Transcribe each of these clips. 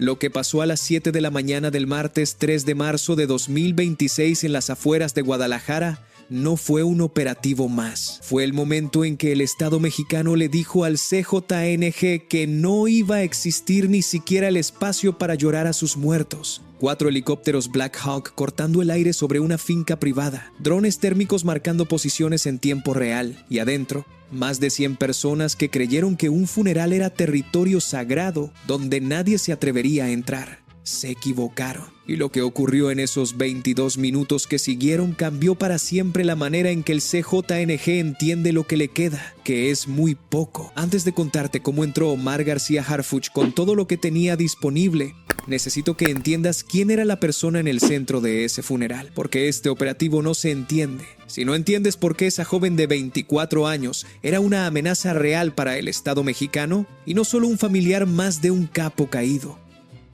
Lo que pasó a las 7 de la mañana del martes 3 de marzo de 2026 en las afueras de Guadalajara no fue un operativo más. Fue el momento en que el Estado mexicano le dijo al CJNG que no iba a existir ni siquiera el espacio para llorar a sus muertos. 4 helicópteros Black Hawk cortando el aire sobre una finca privada, drones térmicos marcando posiciones en tiempo real, y adentro, más de 100 personas que creyeron que un funeral era territorio sagrado donde nadie se atrevería a entrar. Se equivocaron, y lo que ocurrió en esos 22 minutos que siguieron cambió para siempre la manera en que el CJNG entiende lo que le queda, que es muy poco. Antes de contarte cómo entró Omar García Harfuch con todo lo que tenía disponible, necesito que entiendas quién era la persona en el centro de ese funeral, porque este operativo no se entiende. Si no entiendes por qué esa joven de 24 años era una amenaza real para el Estado mexicano y no solo un familiar más de un capo caído.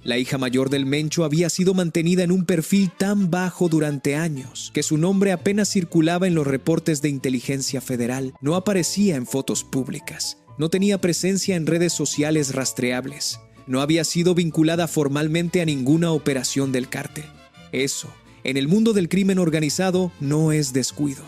La hija mayor del Mencho había sido mantenida en un perfil tan bajo durante años que su nombre apenas circulaba en los reportes de inteligencia federal, no aparecía en fotos públicas, no tenía presencia en redes sociales rastreables, no había sido vinculada formalmente a ninguna operación del cártel. Eso, en el mundo del crimen organizado, no es descuido.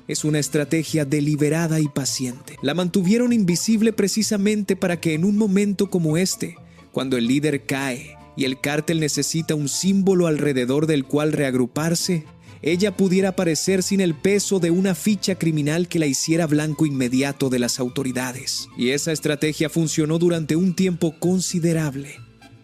Es una estrategia deliberada y paciente. La mantuvieron invisible precisamente para que en un momento como este, cuando el líder cae y el cártel necesita un símbolo alrededor del cual reagruparse, ella pudiera aparecer sin el peso de una ficha criminal que la hiciera blanco inmediato de las autoridades. Y esa estrategia funcionó durante un tiempo considerable.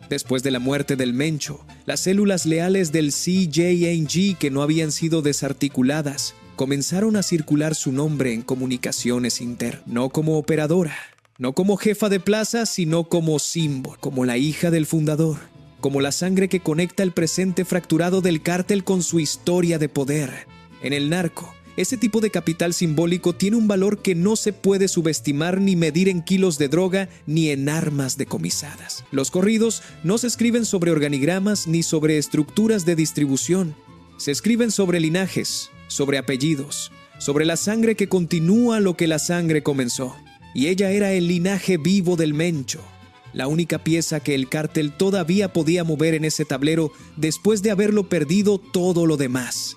Después de la muerte del Mencho, las células leales del CJNG que no habían sido desarticuladas comenzaron a circular su nombre en comunicaciones internas, no como operadora, no como jefa de plaza, sino como símbolo, como la hija del fundador, como la sangre que conecta el presente fracturado del cártel con su historia de poder. En el narco, ese tipo de capital simbólico tiene un valor que no se puede subestimar ni medir en kilos de droga ni en armas decomisadas. Los corridos no se escriben sobre organigramas ni sobre estructuras de distribución. Se escriben sobre linajes, sobre apellidos, sobre la sangre que continúa lo que la sangre comenzó. Y ella era el linaje vivo del Mencho, la única pieza que el cártel todavía podía mover en ese tablero después de haberlo perdido todo lo demás.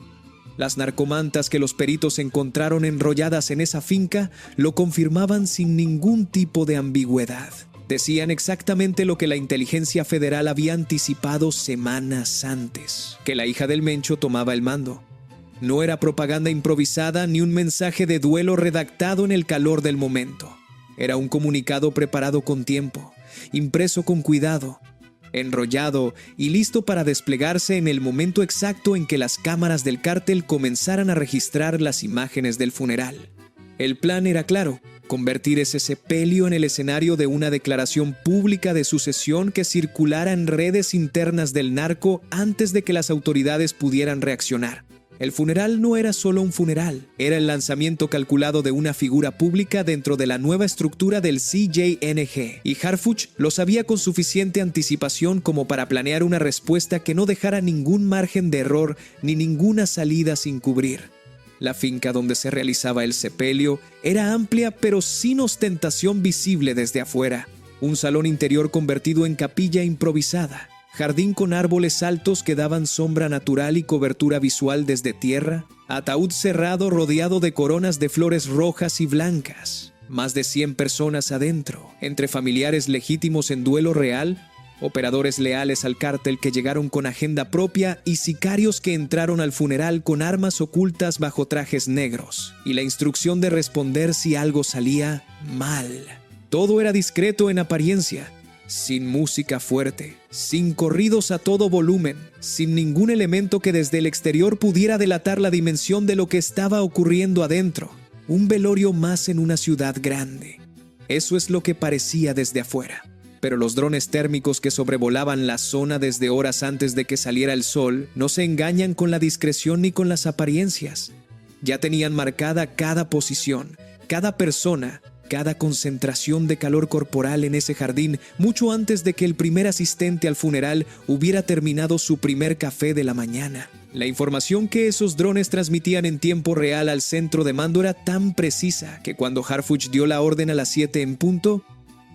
Las narcomantas que los peritos encontraron enrolladas en esa finca lo confirmaban sin ningún tipo de ambigüedad. Decían exactamente lo que la inteligencia federal había anticipado semanas antes, que la hija del Mencho tomaba el mando. No era propaganda improvisada ni un mensaje de duelo redactado en el calor del momento. Era un comunicado preparado con tiempo, impreso con cuidado, enrollado y listo para desplegarse en el momento exacto en que las cámaras del cártel comenzaran a registrar las imágenes del funeral. El plan era claro: convertir ese sepelio en el escenario de una declaración pública de sucesión que circulara en redes internas del narco antes de que las autoridades pudieran reaccionar. El funeral no era solo un funeral, era el lanzamiento calculado de una figura pública dentro de la nueva estructura del CJNG, y Harfuch lo sabía con suficiente anticipación como para planear una respuesta que no dejara ningún margen de error ni ninguna salida sin cubrir. La finca donde se realizaba el sepelio era amplia pero sin ostentación visible desde afuera. Un salón interior convertido en capilla improvisada. Jardín con árboles altos que daban sombra natural y cobertura visual desde tierra. Ataúd cerrado rodeado de coronas de flores rojas y blancas. Más de 100 personas adentro, entre familiares legítimos en duelo real, operadores leales al cártel que llegaron con agenda propia y sicarios que entraron al funeral con armas ocultas bajo trajes negros, y la instrucción de responder si algo salía mal. Todo era discreto en apariencia, sin música fuerte, sin corridos a todo volumen, sin ningún elemento que desde el exterior pudiera delatar la dimensión de lo que estaba ocurriendo adentro. Un velorio más en una ciudad grande. Eso es lo que parecía desde afuera. Pero los drones térmicos que sobrevolaban la zona desde horas antes de que saliera el sol no se engañan con la discreción ni con las apariencias. Ya tenían marcada cada posición, cada persona, cada concentración de calor corporal en ese jardín mucho antes de que el primer asistente al funeral hubiera terminado su primer café de la mañana. La información que esos drones transmitían en tiempo real al centro de mando era tan precisa que cuando Harfuch dio la orden a las 7 en punto,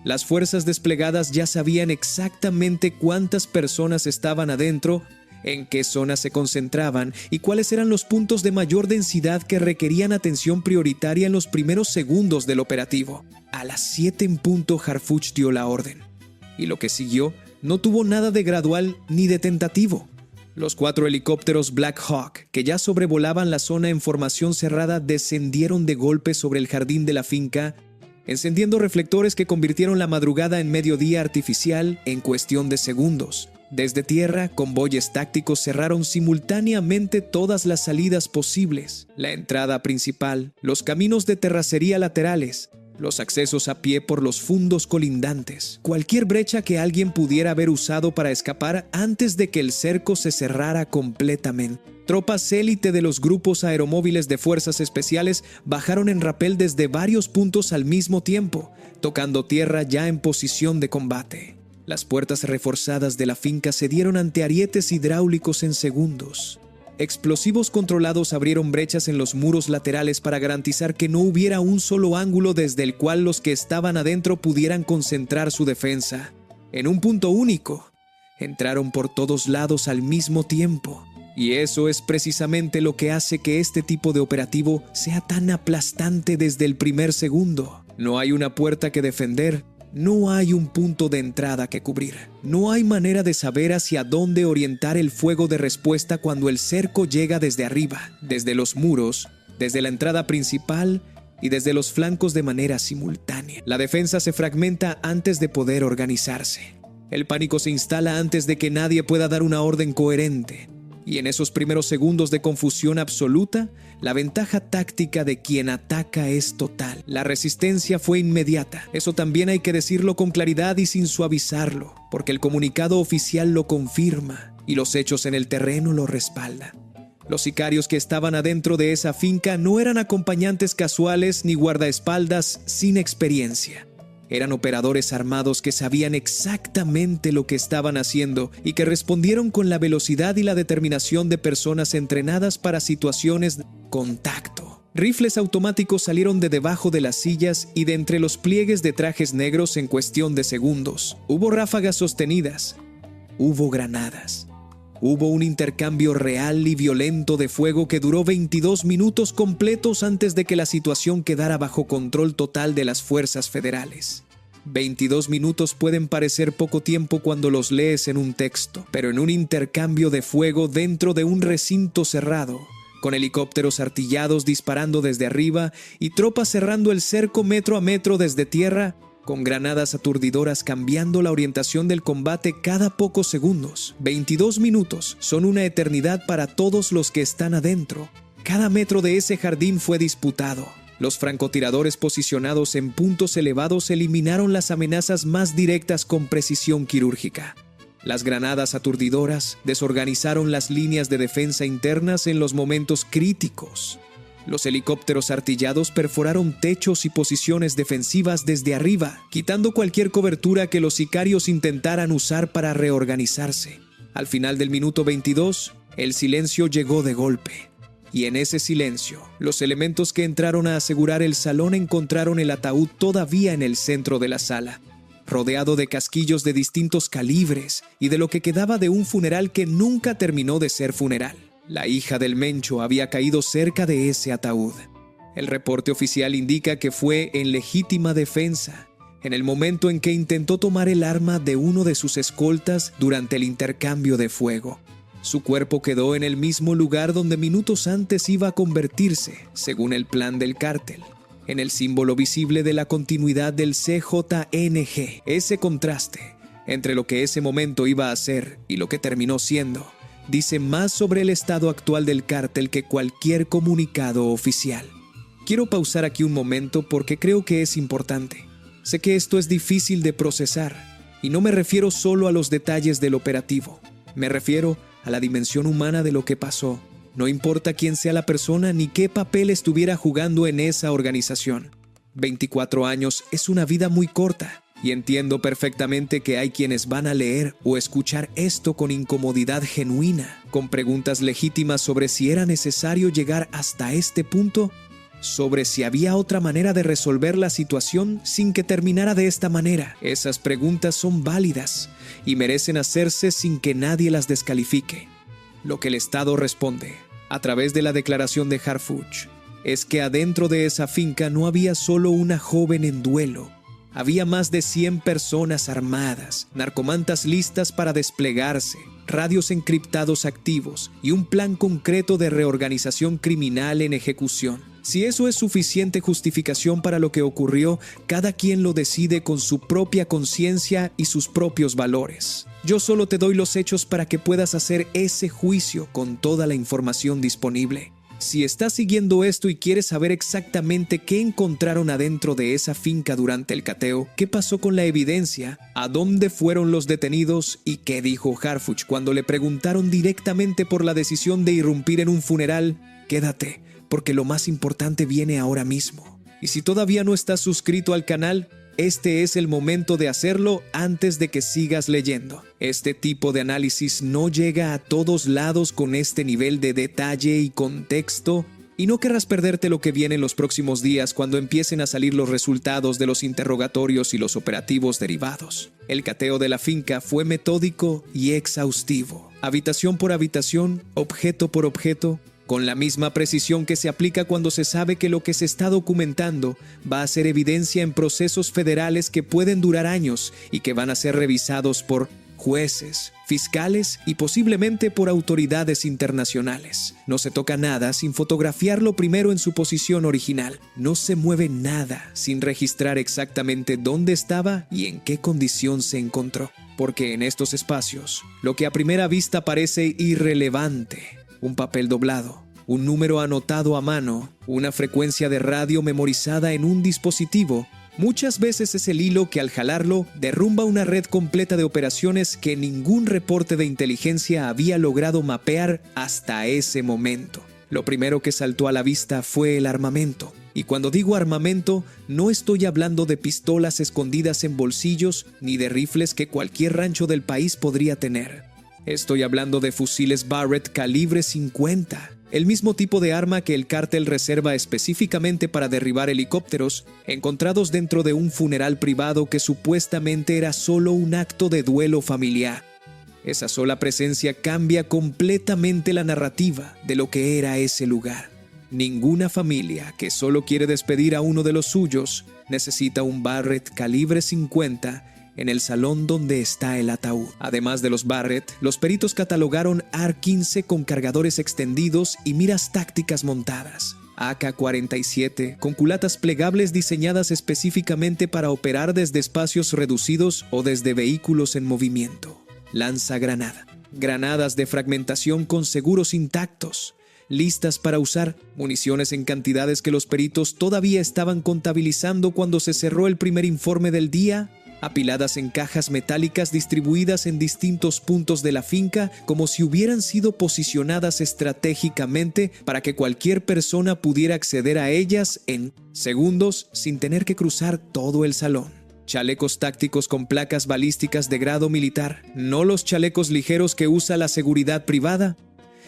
Las fuerzas desplegadas ya sabían exactamente cuántas personas estaban adentro, en qué zonas se concentraban y cuáles eran los puntos de mayor densidad que requerían atención prioritaria en los primeros segundos del operativo. A las 7 en punto, Harfuch dio la orden. Y lo que siguió no tuvo nada de gradual ni de tentativo. Los 4 helicópteros Black Hawk, que ya sobrevolaban la zona en formación cerrada, descendieron de golpe sobre el jardín de la finca, encendiendo reflectores que convirtieron la madrugada en mediodía artificial en cuestión de segundos. Desde tierra, convoyes tácticos cerraron simultáneamente todas las salidas posibles, la entrada principal, los caminos de terracería laterales, los accesos a pie por los fundos colindantes, cualquier brecha que alguien pudiera haber usado para escapar antes de que el cerco se cerrara completamente. Tropas élite de los grupos aeromóviles de fuerzas especiales bajaron en rapel desde varios puntos al mismo tiempo, tocando tierra ya en posición de combate. Las puertas reforzadas de la finca se dieron ante arietes hidráulicos en segundos. Explosivos controlados abrieron brechas en los muros laterales para garantizar que no hubiera un solo ángulo desde el cual los que estaban adentro pudieran concentrar su defensa. En un punto único, entraron por todos lados al mismo tiempo. Y eso es precisamente lo que hace que este tipo de operativo sea tan aplastante desde el primer segundo. No hay una puerta que defender. No hay un punto de entrada que cubrir. No hay manera de saber hacia dónde orientar el fuego de respuesta cuando el cerco llega desde arriba, desde los muros, desde la entrada principal y desde los flancos de manera simultánea. La defensa se fragmenta antes de poder organizarse. El pánico se instala antes de que nadie pueda dar una orden coherente. Y en esos primeros segundos de confusión absoluta, la ventaja táctica de quien ataca es total. La resistencia fue inmediata. Eso también hay que decirlo con claridad y sin suavizarlo, porque el comunicado oficial lo confirma y los hechos en el terreno lo respaldan. Los sicarios que estaban adentro de esa finca no eran acompañantes casuales ni guardaespaldas sin experiencia. Eran operadores armados que sabían exactamente lo que estaban haciendo y que respondieron con la velocidad y la determinación de personas entrenadas para situaciones de contacto. Rifles automáticos salieron de debajo de las sillas y de entre los pliegues de trajes negros en cuestión de segundos. Hubo ráfagas sostenidas. Hubo granadas. Hubo un intercambio real y violento de fuego que duró 22 minutos completos antes de que la situación quedara bajo control total de las fuerzas federales. 22 minutos pueden parecer poco tiempo cuando los lees en un texto, pero en un intercambio de fuego dentro de un recinto cerrado, con helicópteros artillados disparando desde arriba y tropas cerrando el cerco metro a metro desde tierra, con granadas aturdidoras cambiando la orientación del combate cada pocos segundos. 22 minutos son una eternidad para todos los que están adentro. Cada metro de ese jardín fue disputado. Los francotiradores posicionados en puntos elevados eliminaron las amenazas más directas con precisión quirúrgica. Las granadas aturdidoras desorganizaron las líneas de defensa internas en los momentos críticos. Los helicópteros artillados perforaron techos y posiciones defensivas desde arriba, quitando cualquier cobertura que los sicarios intentaran usar para reorganizarse. Al final del minuto 22, el silencio llegó de golpe. Y en ese silencio, los elementos que entraron a asegurar el salón encontraron el ataúd todavía en el centro de la sala, rodeado de casquillos de distintos calibres y de lo que quedaba de un funeral que nunca terminó de ser funeral. La hija del Mencho había caído cerca de ese ataúd. El reporte oficial indica que fue en legítima defensa, en el momento en que intentó tomar el arma de uno de sus escoltas durante el intercambio de fuego. Su cuerpo quedó en el mismo lugar donde minutos antes iba a convertirse, según el plan del cártel, en el símbolo visible de la continuidad del CJNG. Ese contraste entre lo que ese momento iba a ser y lo que terminó siendo dice más sobre el estado actual del cártel que cualquier comunicado oficial. Quiero pausar aquí un momento porque creo que es importante. Sé que esto es difícil de procesar, y no me refiero solo a los detalles del operativo. Me refiero a la dimensión humana de lo que pasó. No importa quién sea la persona ni qué papel estuviera jugando en esa organización. 24 años es una vida muy corta. Y entiendo perfectamente que hay quienes van a leer o escuchar esto con incomodidad genuina, con preguntas legítimas sobre si era necesario llegar hasta este punto. sobre si había otra manera de resolver la situación sin que terminara de esta manera. Esas preguntas son válidas y merecen hacerse sin que nadie las descalifique. Lo que el Estado responde, a través de la declaración de Harfuch, es que adentro de esa finca no había solo una joven en duelo. Había más de 100 personas armadas, narcomantas listas para desplegarse, radios encriptados activos y un plan concreto de reorganización criminal en ejecución. Si eso es suficiente justificación para lo que ocurrió, cada quien lo decide con su propia conciencia y sus propios valores. Yo solo te doy los hechos para que puedas hacer ese juicio con toda la información disponible. Si estás siguiendo esto y quieres saber exactamente qué encontraron adentro de esa finca durante el cateo, qué pasó con la evidencia, a dónde fueron los detenidos y qué dijo Harfuch cuando le preguntaron directamente por la decisión de irrumpir en un funeral, quédate, porque lo más importante viene ahora mismo. Y si todavía no estás suscrito al canal, este es el momento de hacerlo antes de que sigas leyendo. Este tipo de análisis no llega a todos lados con este nivel de detalle y contexto, y no querrás perderte lo que viene en los próximos días cuando empiecen a salir los resultados de los interrogatorios y los operativos derivados. El cateo de la finca fue metódico y exhaustivo, habitación por habitación, objeto por objeto, con la misma precisión que se aplica cuando se sabe que lo que se está documentando va a ser evidencia en procesos federales que pueden durar años y que van a ser revisados por jueces, fiscales y posiblemente por autoridades internacionales. No se toca nada sin fotografiarlo primero en su posición original. No se mueve nada sin registrar exactamente dónde estaba y en qué condición se encontró. Porque en estos espacios, lo que a primera vista parece irrelevante, un papel doblado, un número anotado a mano, una frecuencia de radio memorizada en un dispositivo, muchas veces es el hilo que al jalarlo derrumba una red completa de operaciones que ningún reporte de inteligencia había logrado mapear hasta ese momento. Lo primero que saltó a la vista fue el armamento. Y cuando digo armamento, no estoy hablando de pistolas escondidas en bolsillos ni de rifles que cualquier rancho del país podría tener. Estoy hablando de fusiles Barrett calibre 50, el mismo tipo de arma que el cártel reserva específicamente para derribar helicópteros, encontrados dentro de un funeral privado que supuestamente era solo un acto de duelo familiar. Esa sola presencia cambia completamente la narrativa de lo que era ese lugar. Ninguna familia que solo quiere despedir a uno de los suyos necesita un Barrett calibre 50 en el salón donde está el ataúd. Además de los Barrett, los peritos catalogaron AR-15 con cargadores extendidos y miras tácticas montadas, AK-47 con culatas plegables diseñadas específicamente para operar desde espacios reducidos o desde vehículos en movimiento, lanzagranada, granadas de fragmentación con seguros intactos, listas para usar, municiones en cantidades que los peritos todavía estaban contabilizando cuando se cerró el primer informe del día, apiladas en cajas metálicas distribuidas en distintos puntos de la finca como si hubieran sido posicionadas estratégicamente para que cualquier persona pudiera acceder a ellas en segundos sin tener que cruzar todo el salón. Chalecos tácticos con placas balísticas de grado militar, no los chalecos ligeros que usa la seguridad privada,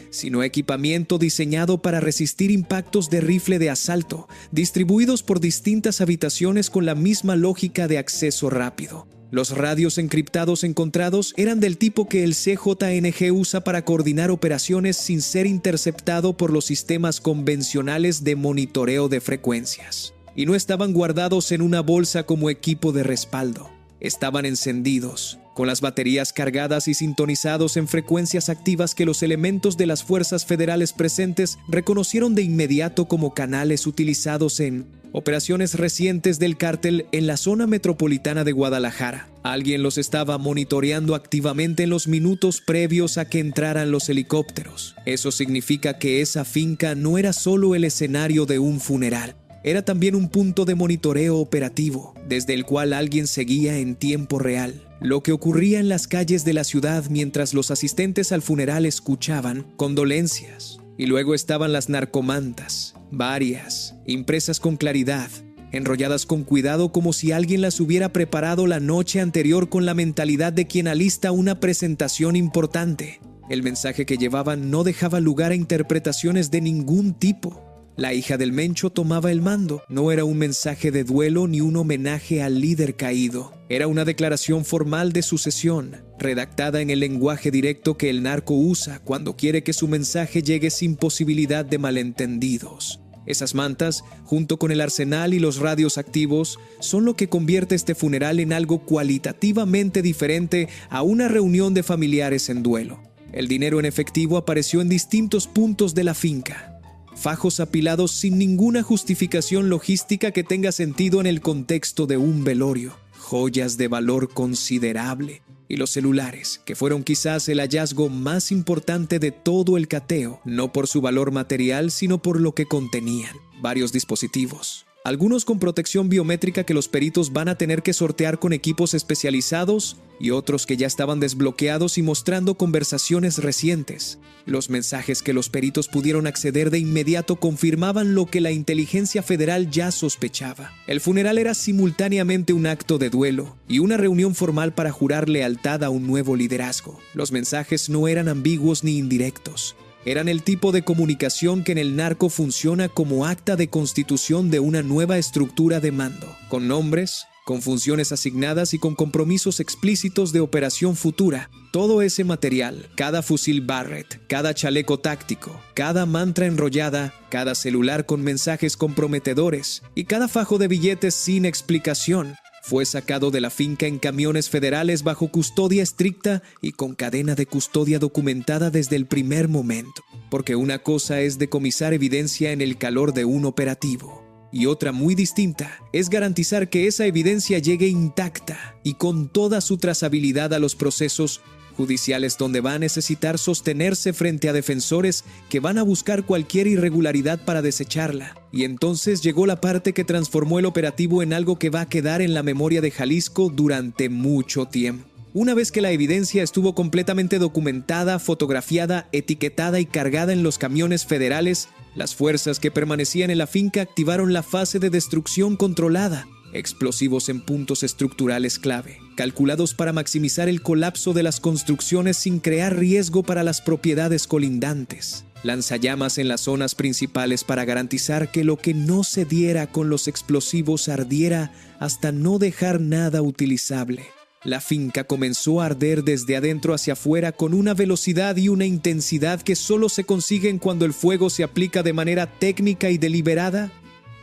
sino equipamiento diseñado para resistir impactos de rifle de asalto, distribuidos por distintas habitaciones con la misma lógica de acceso rápido. Los radios encriptados encontrados eran del tipo que el CJNG usa para coordinar operaciones sin ser interceptado por los sistemas convencionales de monitoreo de frecuencias. Y no estaban guardados en una bolsa como equipo de respaldo. Estaban encendidos, con las baterías cargadas y sintonizados en frecuencias activas que los elementos de las fuerzas federales presentes reconocieron de inmediato como canales utilizados en operaciones recientes del cártel en la zona metropolitana de Guadalajara. Alguien los estaba monitoreando activamente en los minutos previos a que entraran los helicópteros. Eso significa que esa finca no era solo el escenario de un funeral. Era también un punto de monitoreo operativo, desde el cual alguien seguía en tiempo real lo que ocurría en las calles de la ciudad mientras los asistentes al funeral escuchaban condolencias. Y luego estaban las narcomantas, varias, impresas con claridad, enrolladas con cuidado como si alguien las hubiera preparado la noche anterior con la mentalidad de quien alista una presentación importante. El mensaje que llevaban no dejaba lugar a interpretaciones de ningún tipo. La hija del Mencho tomaba el mando. No era un mensaje de duelo ni un homenaje al líder caído. Era una declaración formal de sucesión, redactada en el lenguaje directo que el narco usa cuando quiere que su mensaje llegue sin posibilidad de malentendidos. Esas mantas, junto con el arsenal y los radios activos, son lo que convierte este funeral en algo cualitativamente diferente a una reunión de familiares en duelo. El dinero en efectivo apareció en distintos puntos de la finca. Fajos apilados sin ninguna justificación logística que tenga sentido en el contexto de un velorio. Joyas de valor considerable. Y los celulares, que fueron quizás el hallazgo más importante de todo el cateo, no por su valor material, sino por lo que contenían. Varios dispositivos. Algunos con protección biométrica que los peritos van a tener que sortear con equipos especializados y otros que ya estaban desbloqueados y mostrando conversaciones recientes. Los mensajes que los peritos pudieron acceder de inmediato confirmaban lo que la inteligencia federal ya sospechaba. El funeral era simultáneamente un acto de duelo y una reunión formal para jurar lealtad a un nuevo liderazgo. Los mensajes no eran ambiguos ni indirectos. Eran el tipo de comunicación que en el narco funciona como acta de constitución de una nueva estructura de mando, con nombres, con funciones asignadas y con compromisos explícitos de operación futura. Todo ese material, cada fusil Barrett, cada chaleco táctico, cada mantra enrollada, cada celular con mensajes comprometedores y cada fajo de billetes sin explicación, fue sacado de la finca en camiones federales bajo custodia estricta y con cadena de custodia documentada desde el primer momento. Porque una cosa es decomisar evidencia en el calor de un operativo y otra muy distinta es garantizar que esa evidencia llegue intacta y con toda su trazabilidad a los procesos judiciales donde va a necesitar sostenerse frente a defensores que van a buscar cualquier irregularidad para desecharla. Y entonces llegó la parte que transformó el operativo en algo que va a quedar en la memoria de Jalisco durante mucho tiempo. Una vez que la evidencia estuvo completamente documentada, fotografiada, etiquetada y cargada en los camiones federales, las fuerzas que permanecían en la finca activaron la fase de destrucción controlada. Explosivos en puntos estructurales clave, calculados para maximizar el colapso de las construcciones sin crear riesgo para las propiedades colindantes. Lanzallamas en las zonas principales para garantizar que lo que no se diera con los explosivos ardiera hasta no dejar nada utilizable. La finca comenzó a arder desde adentro hacia afuera con una velocidad y una intensidad que solo se consiguen cuando el fuego se aplica de manera técnica y deliberada,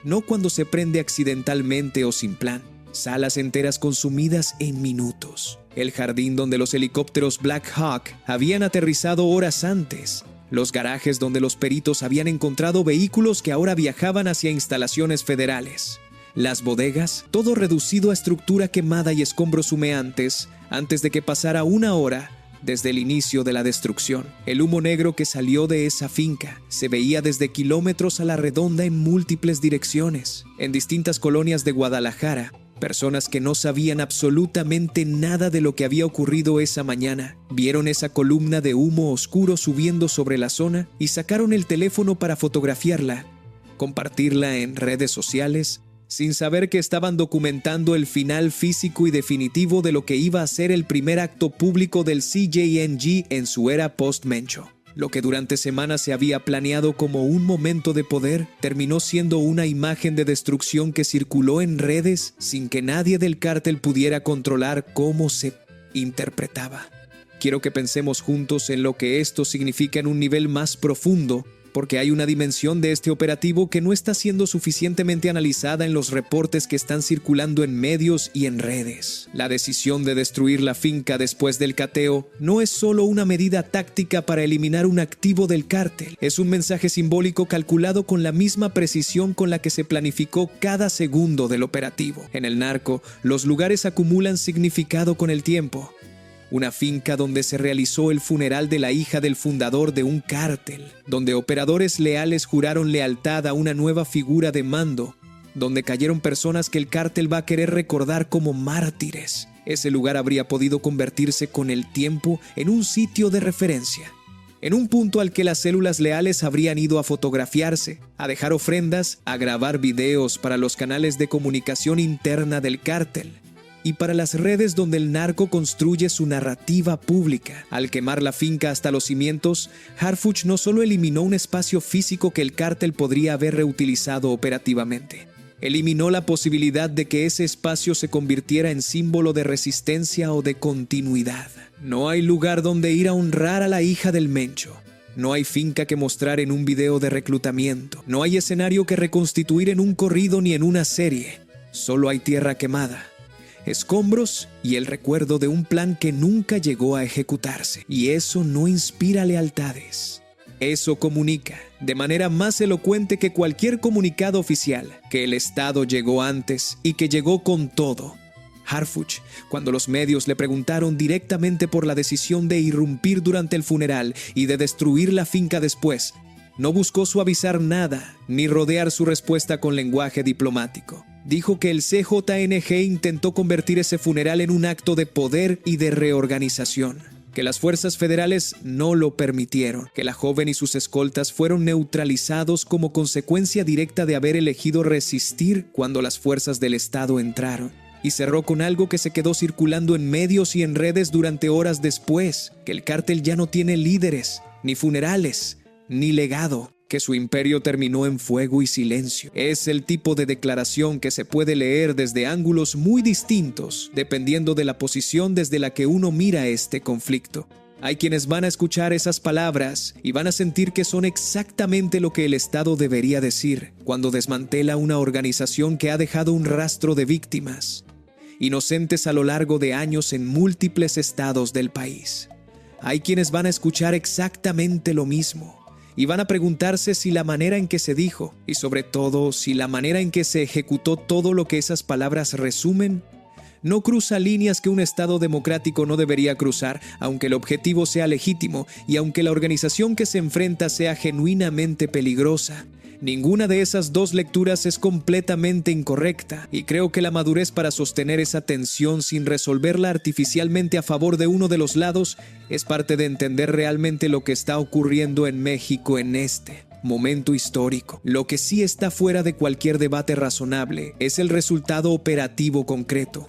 no cuando se prende accidentalmente o sin plan. Salas enteras consumidas en minutos. El jardín donde los helicópteros Black Hawk habían aterrizado horas antes. Los garajes donde los peritos habían encontrado vehículos que ahora viajaban hacia instalaciones federales. Las bodegas, todo reducido a estructura quemada y escombros humeantes, antes de que pasara una hora desde el inicio de la destrucción. El humo negro que salió de esa finca se veía desde kilómetros a la redonda en múltiples direcciones. En distintas colonias de Guadalajara, personas que no sabían absolutamente nada de lo que había ocurrido esa mañana, vieron esa columna de humo oscuro subiendo sobre la zona y sacaron el teléfono para fotografiarla, compartirla en redes sociales, sin saber que estaban documentando el final físico y definitivo de lo que iba a ser el primer acto público del CJNG en su era post-Mencho. Lo que durante semanas se había planeado como un momento de poder, terminó siendo una imagen de destrucción que circuló en redes sin que nadie del cártel pudiera controlar cómo se interpretaba. Quiero que pensemos juntos en lo que esto significa en un nivel más profundo, porque hay una dimensión de este operativo que no está siendo suficientemente analizada en los reportes que están circulando en medios y en redes. La decisión de destruir la finca después del cateo no es solo una medida táctica para eliminar un activo del cártel, es un mensaje simbólico calculado con la misma precisión con la que se planificó cada segundo del operativo. En el narco, los lugares acumulan significado con el tiempo. Una finca donde se realizó el funeral de la hija del fundador de un cártel, donde operadores leales juraron lealtad a una nueva figura de mando, donde cayeron personas que el cártel va a querer recordar como mártires. Ese lugar habría podido convertirse con el tiempo en un sitio de referencia, en un punto al que las células leales habrían ido a fotografiarse, a dejar ofrendas, a grabar videos para los canales de comunicación interna del cártel. y para las redes donde el narco construye su narrativa pública. Al quemar la finca hasta los cimientos, Harfuch no solo eliminó un espacio físico que el cártel podría haber reutilizado operativamente, eliminó la posibilidad de que ese espacio se convirtiera en símbolo de resistencia o de continuidad. No hay lugar donde ir a honrar a la hija del Mencho. No hay finca que mostrar en un video de reclutamiento. No hay escenario que reconstituir en un corrido ni en una serie. Solo hay tierra quemada, escombros y el recuerdo de un plan que nunca llegó a ejecutarse. Y eso no inspira lealtades. Eso comunica, de manera más elocuente que cualquier comunicado oficial, que el Estado llegó antes y que llegó con todo. Harfuch, cuando los medios le preguntaron directamente por la decisión de irrumpir durante el funeral y de destruir la finca después, no buscó suavizar nada ni rodear su respuesta con lenguaje diplomático. Dijo que el CJNG intentó convertir ese funeral en un acto de poder y de reorganización, que las fuerzas federales no lo permitieron, que la joven y sus escoltas fueron neutralizados como consecuencia directa de haber elegido resistir cuando las fuerzas del Estado entraron. Y cerró con algo que se quedó circulando en medios y en redes durante horas después, que el cártel ya no tiene líderes, ni funerales, ni legado, que su imperio terminó en fuego y silencio. Es el tipo de declaración que se puede leer desde ángulos muy distintos, dependiendo de la posición desde la que uno mira este conflicto. Hay quienes van a escuchar esas palabras y van a sentir que son exactamente lo que el Estado debería decir cuando desmantela una organización que ha dejado un rastro de víctimas inocentes a lo largo de años en múltiples estados del país. Hay quienes van a escuchar exactamente lo mismo y van a preguntarse si la manera en que se dijo, y sobre todo si la manera en que se ejecutó todo lo que esas palabras resumen, no cruza líneas que un Estado democrático no debería cruzar, aunque el objetivo sea legítimo y aunque la organización que se enfrenta sea genuinamente peligrosa. Ninguna de esas dos lecturas es completamente incorrecta, y creo que la madurez para sostener esa tensión sin resolverla artificialmente a favor de uno de los lados es parte de entender realmente lo que está ocurriendo en México en este momento histórico. Lo que sí está fuera de cualquier debate razonable es el resultado operativo concreto.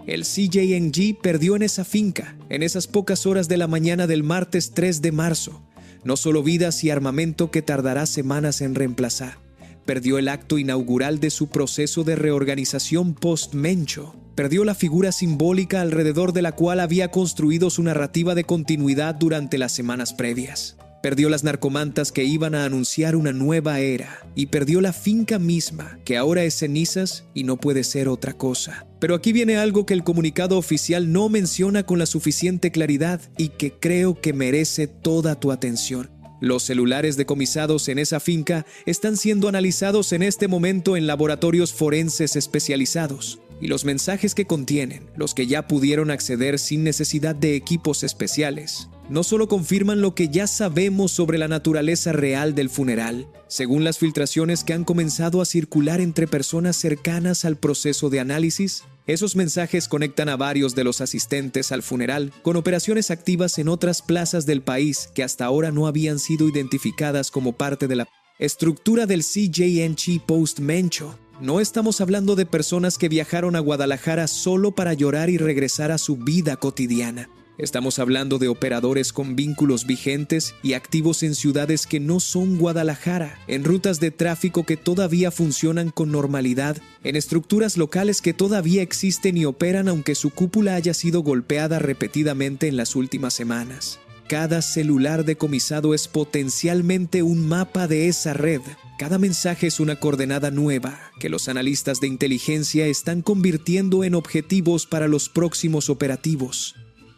El CJNG perdió en esa finca, en esas pocas horas de la mañana del martes 3 de marzo. No solo vidas y armamento que tardará semanas en reemplazar. Perdió el acto inaugural de su proceso de reorganización post-Mencho. Perdió la figura simbólica alrededor de la cual había construido su narrativa de continuidad durante las semanas previas. Perdió las narcomantas que iban a anunciar una nueva era. Y perdió la finca misma, que ahora es cenizas y no puede ser otra cosa. Pero aquí viene algo que el comunicado oficial no menciona con la suficiente claridad y que creo que merece toda tu atención. Los celulares decomisados en esa finca están siendo analizados en este momento en laboratorios forenses especializados. Y los mensajes que contienen, los que ya pudieron acceder sin necesidad de equipos especiales, no solo confirman lo que ya sabemos sobre la naturaleza real del funeral, según las filtraciones que han comenzado a circular entre personas cercanas al proceso de análisis. Esos mensajes conectan a varios de los asistentes al funeral con operaciones activas en otras plazas del país que hasta ahora no habían sido identificadas como parte de la estructura del CJNG post-Mencho. No estamos hablando de personas que viajaron a Guadalajara solo para llorar y regresar a su vida cotidiana. Estamos hablando de operadores con vínculos vigentes y activos en ciudades que no son Guadalajara, en rutas de tráfico que todavía funcionan con normalidad, en estructuras locales que todavía existen y operan aunque su cúpula haya sido golpeada repetidamente en las últimas semanas. Cada celular decomisado es potencialmente un mapa de esa red. Cada mensaje es una coordenada nueva que los analistas de inteligencia están convirtiendo en objetivos para los próximos operativos.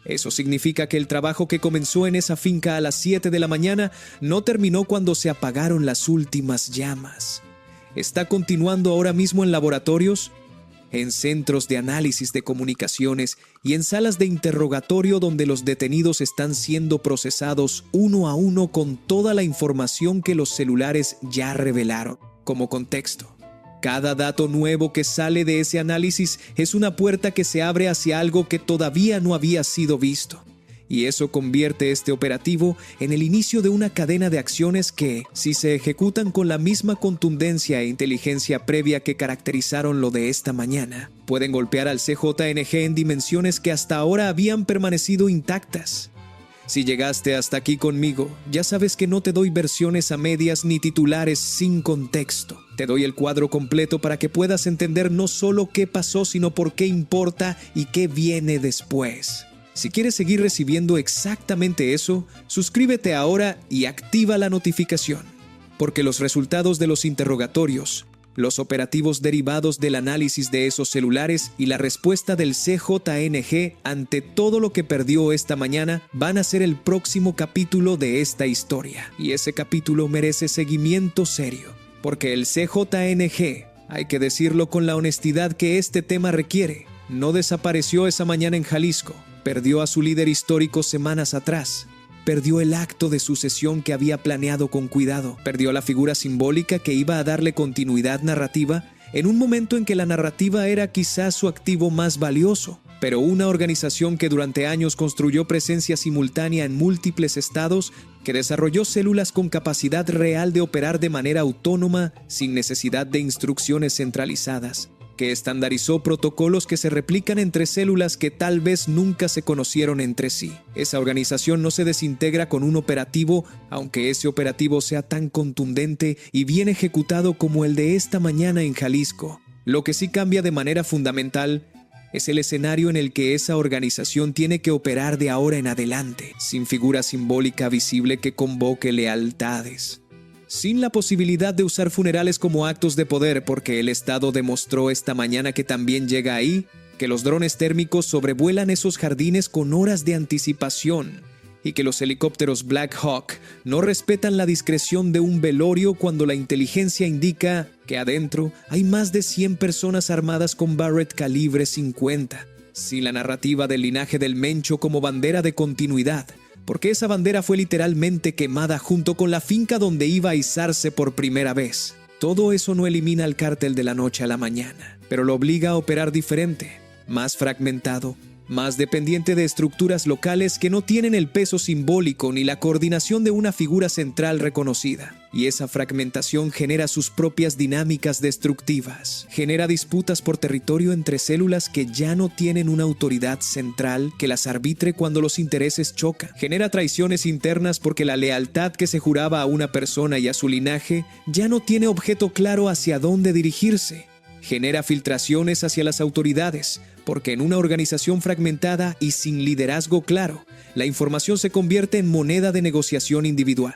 Eso significa que el trabajo que comenzó en esa finca a las 7 de la mañana no terminó cuando se apagaron las últimas llamas. Está continuando ahora mismo en laboratorios, en centros de análisis de comunicaciones y en salas de interrogatorio donde los detenidos están siendo procesados uno a uno con toda la información que los celulares ya revelaron. Como contexto, cada dato nuevo que sale de ese análisis es una puerta que se abre hacia algo que todavía no había sido visto. Y eso convierte este operativo en el inicio de una cadena de acciones que, si se ejecutan con la misma contundencia e inteligencia previa que caracterizaron lo de esta mañana, pueden golpear al CJNG en dimensiones que hasta ahora habían permanecido intactas. Si llegaste hasta aquí conmigo, ya sabes que no te doy versiones a medias ni titulares sin contexto. Te doy el cuadro completo para que puedas entender no solo qué pasó, sino por qué importa y qué viene después. Si quieres seguir recibiendo exactamente eso, suscríbete ahora y activa la notificación, porque los resultados de los interrogatorios, los operativos derivados del análisis de esos celulares y la respuesta del CJNG ante todo lo que perdió esta mañana van a ser el próximo capítulo de esta historia. Y ese capítulo merece seguimiento serio, porque el CJNG, hay que decirlo con la honestidad que este tema requiere, no desapareció esa mañana en Jalisco. Perdió a su líder histórico semanas atrás. Perdió el acto de sucesión que había planeado con cuidado. Perdió la figura simbólica que iba a darle continuidad narrativa en un momento en que la narrativa era quizás su activo más valioso. Pero una organización que durante años construyó presencia simultánea en múltiples estados, que desarrolló células con capacidad real de operar de manera autónoma sin necesidad de instrucciones centralizadas, que estandarizó protocolos que se replican entre células que tal vez nunca se conocieron entre sí. Esa organización no se desintegra con un operativo, aunque ese operativo sea tan contundente y bien ejecutado como el de esta mañana en Jalisco. Lo que sí cambia de manera fundamental es el escenario en el que esa organización tiene que operar de ahora en adelante, sin figura simbólica visible que convoque lealtades. Sin la posibilidad de usar funerales como actos de poder, porque el Estado demostró esta mañana que también llega ahí, que los drones térmicos sobrevuelan esos jardines con horas de anticipación y que los helicópteros Black Hawk no respetan la discreción de un velorio cuando la inteligencia indica que adentro hay más de 100 personas armadas con Barrett calibre 50. Sin la narrativa del linaje del Mencho como bandera de continuidad, porque esa bandera fue literalmente quemada junto con la finca donde iba a izarse por primera vez. Todo eso no elimina al cártel de la noche a la mañana, pero lo obliga a operar diferente, más fragmentado, más dependiente de estructuras locales que no tienen el peso simbólico ni la coordinación de una figura central reconocida. Y esa fragmentación genera sus propias dinámicas destructivas. Genera disputas por territorio entre células que ya no tienen una autoridad central que las arbitre cuando los intereses chocan. Genera traiciones internas porque la lealtad que se juraba a una persona y a su linaje ya no tiene objeto claro hacia dónde dirigirse. Genera filtraciones hacia las autoridades, porque en una organización fragmentada y sin liderazgo claro, la información se convierte en moneda de negociación individual.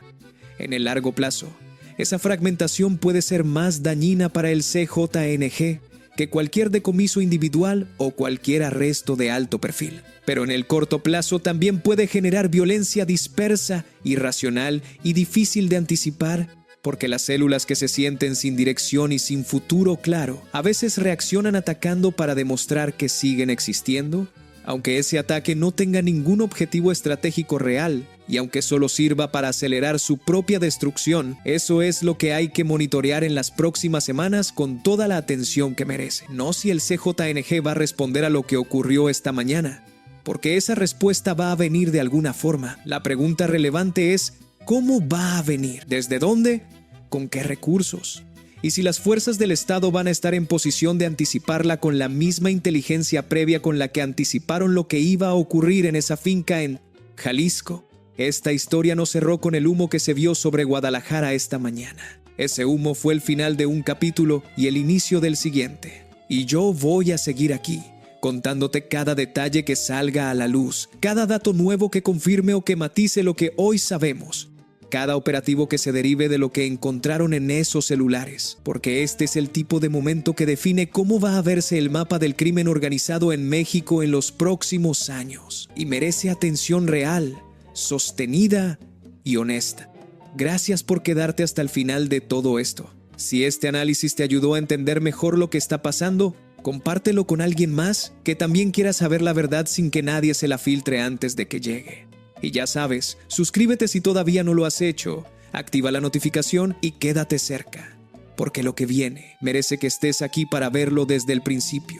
En el largo plazo, esa fragmentación puede ser más dañina para el CJNG que cualquier decomiso individual o cualquier arresto de alto perfil. Pero en el corto plazo también puede generar violencia dispersa, irracional y difícil de anticipar, porque las células que se sienten sin dirección y sin futuro claro, a veces reaccionan atacando para demostrar que siguen existiendo, aunque ese ataque no tenga ningún objetivo estratégico real, y aunque solo sirva para acelerar su propia destrucción. Eso es lo que hay que monitorear en las próximas semanas con toda la atención que merece. No si el CJNG va a responder a lo que ocurrió esta mañana, porque esa respuesta va a venir de alguna forma. La pregunta relevante es: ¿cómo va a venir? ¿Desde dónde? ¿Con qué recursos? Y si las fuerzas del Estado van a estar en posición de anticiparla con la misma inteligencia previa con la que anticiparon lo que iba a ocurrir en esa finca en Jalisco. Esta historia no cerró con el humo que se vio sobre Guadalajara esta mañana. Ese humo fue el final de un capítulo y el inicio del siguiente. Y yo voy a seguir aquí, contándote cada detalle que salga a la luz, cada dato nuevo que confirme o que matice lo que hoy sabemos, cada operativo que se derive de lo que encontraron en esos celulares, porque este es el tipo de momento que define cómo va a verse el mapa del crimen organizado en México en los próximos años, y merece atención real, sostenida y honesta. Gracias por quedarte hasta el final de todo esto. Si este análisis te ayudó a entender mejor lo que está pasando, compártelo con alguien más que también quiera saber la verdad sin que nadie se la filtre antes de que llegue. Y ya sabes, suscríbete si todavía no lo has hecho, activa la notificación y quédate cerca, porque lo que viene merece que estés aquí para verlo desde el principio.